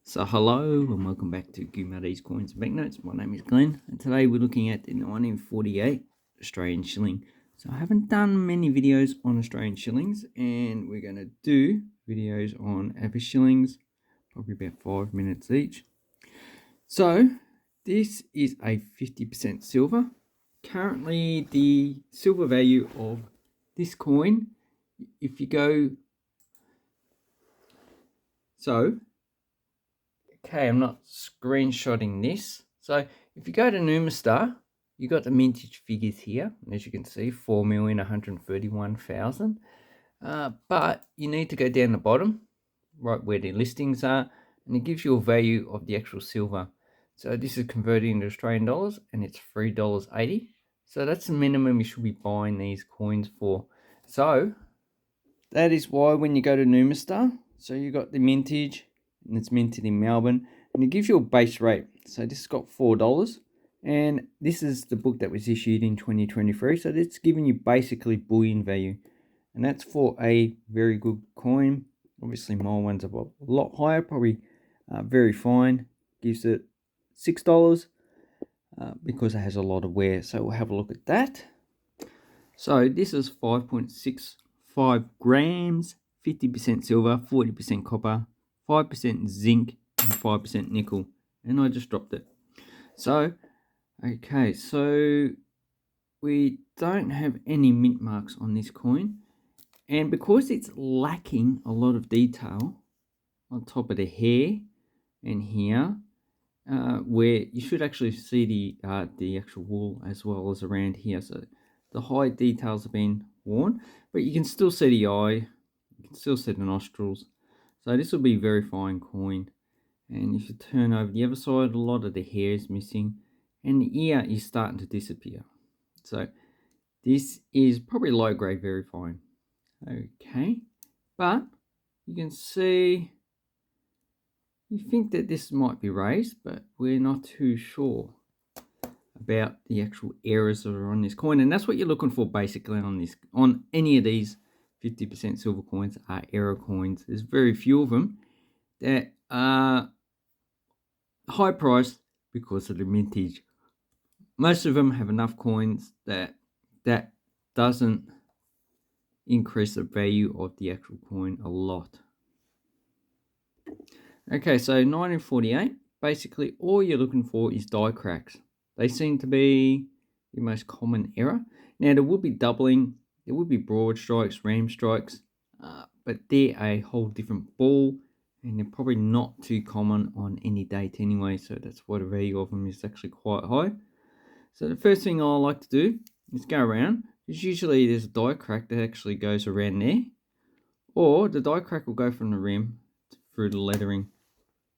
So hello and welcome back to Gumade's Coins and Banknotes. My name is Glenn and today we're looking at the 1948 Australian shilling. So I haven't done many videos on Australian shillings and we're going to do videos on average shillings, probably about 5 minutes each. So this is a 50% silver. Currently the silver value of this coin, if you go, okay, I'm not screenshotting this. So if you go to Numastar, you got the mintage figures here. And as you can see, 4,131,000. But you need to go down the bottom, right where the listings are, and it gives you a value of the actual silver. So this is converted into Australian dollars, and it's $3.80. So that's the minimum you should be buying these coins for. So that is why when you go to Numastar, so you got the mintage, and it's minted in Melbourne, and it gives you a base rate. So this has got $4, and this is the book that was issued in 2023. So it's giving you basically bullion value, and that's for a very good coin. Obviously, my one's a lot higher, probably very fine. Gives it $6 because it has a lot of wear. So we'll have a look at that. So this is 5.65 grams, 50% silver, 40% copper, 5% zinc, and 5% nickel. And I just dropped it. So, okay, so we don't have any mint marks on this coin. And because it's lacking a lot of detail on top of the hair and here, where you should actually see the actual wool as well as around here. So the high details have been worn, but you can still see the eye, you can still see the nostrils. So this will be very fine coin. And if you turn over the other side, a lot of the hair is missing and the ear is starting to disappear. So this is probably low grade, very fine. Okay, but you can see, you think that this might be raised, but we're not too sure about the actual errors that are on this coin. And that's what you're looking for basically on any of these 50% silver coins are error coins. There's very few of them that are high priced because of the mintage. Most of them have enough coins that doesn't increase the value of the actual coin a lot. Okay, so 1948, basically all you're looking for is die cracks. They seem to be the most common error. Now there would be doubling, there would be broad strikes, ram strikes, but they're a whole different ball and they're probably not too common on any date anyway, so that's why the value of them is actually quite high. So the first thing I like to do is go around, because usually there's a die crack that actually goes around there, or the die crack will go from the rim through the lettering,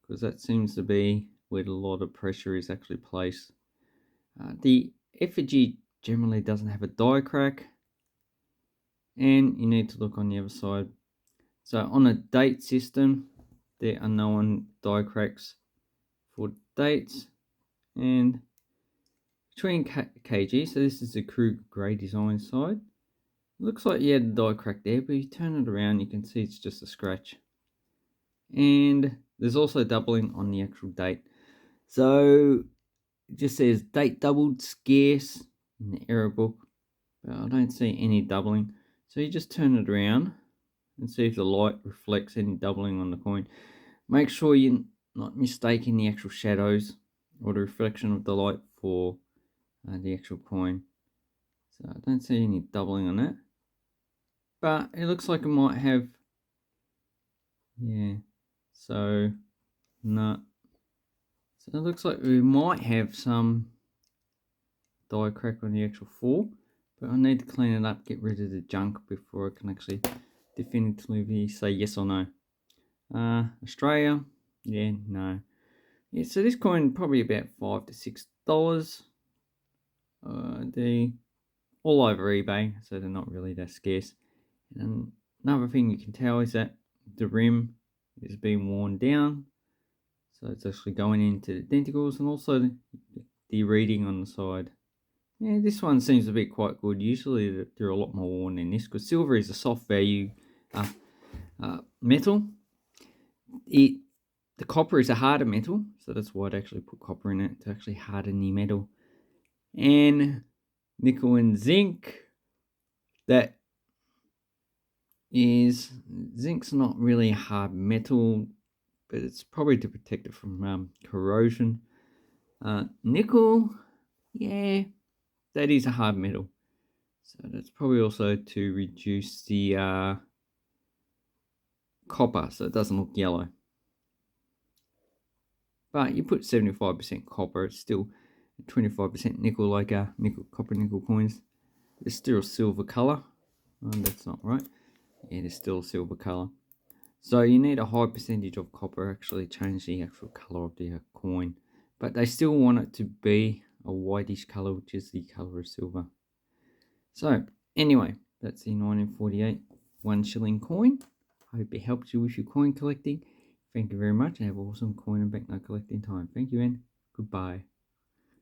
because that seems to be where a lot of pressure is actually placed. The effigy generally doesn't have a die crack, and you need to look on the other side. So on a date system, there are no die cracks for dates, and between kg, so this is the Krug grey design side. It looks like you had a die crack there, but you turn it around, you can see it's just a scratch. And there's also doubling on the actual date. So it just says date doubled, scarce in the error book, but I don't see any doubling. So you just turn it around and see if the light reflects any doubling on the coin. Make sure you're not mistaking the actual shadows or the reflection of the light for the actual coin. So I don't see any doubling on that, but it looks like it might have, yeah, so no. So it looks like we might have some die crack on the actual four, but I need to clean it up, get rid of the junk before I can actually definitively say yes or no. Australia, yeah, no. Yeah, so this coin probably about $5 to $6. They all over eBay, so they're not really that scarce. And another thing you can tell is that the rim is being worn down, so it's actually going into the denticles, and also the reading on the side. Yeah, this one seems to be quite good. Usually they're a lot more worn than this, because silver is a soft value metal. It The copper is a harder metal, so that's why I'd actually put copper in it, to actually harden the metal. And nickel and zinc, that is, zinc's not really a hard metal, but it's probably to protect it from corrosion. Nickel, yeah, that is a hard metal. So that's probably also to reduce the copper so it doesn't look yellow. But you put 75% copper, it's still 25% nickel, like copper nickel coins. It's still silver color. Oh, that's not right. It is still silver color. So you need a high percentage of copper actually change the actual color of the coin. But they still want it to be a whitish color, which is the color of silver. So anyway, that's the 1948 1 shilling coin. Hope it helps you with your coin collecting. Thank you very much and have an awesome coin and banknote collecting time. Thank you and goodbye.